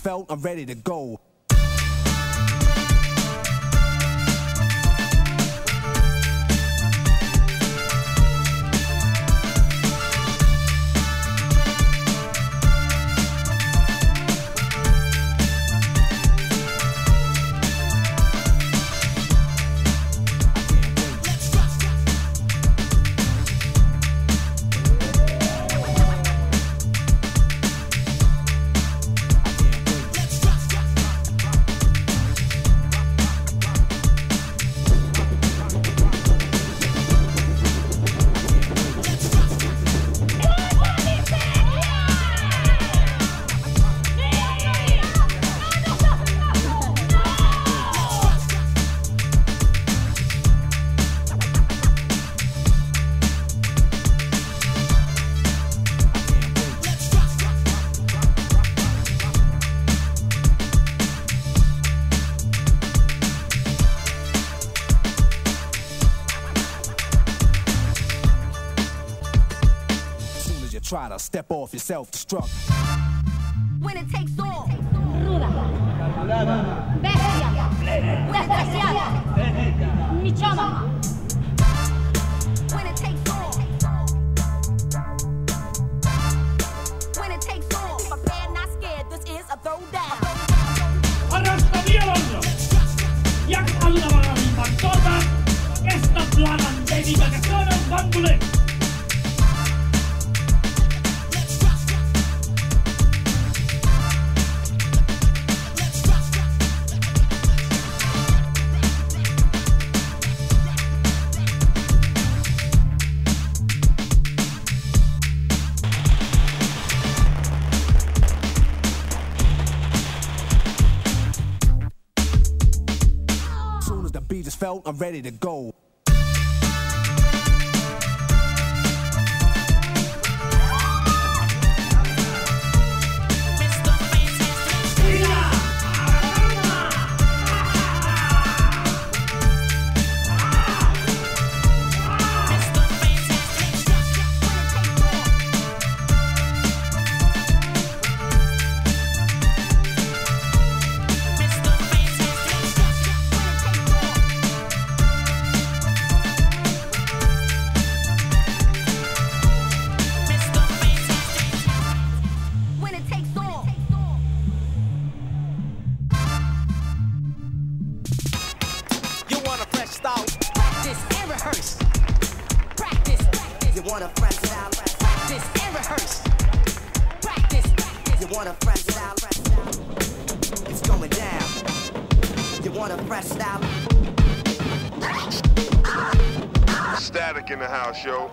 felt, I'm ready to go. Try to step off your self-destruct. When it takes all. Ruda. Bestia. Despreciada. Michoma. When it takes all. When it takes all. Prepared, not scared. This is a throwdown. Arrastavion! Jak aldavana impactota, esta plana endemica che sono Bandolers. Beat is felt, I'm ready to go. You want a fresh style? Practice and rehearse. Practice. You want a fresh style? It's going down. You want a fresh style? Static in the house, yo.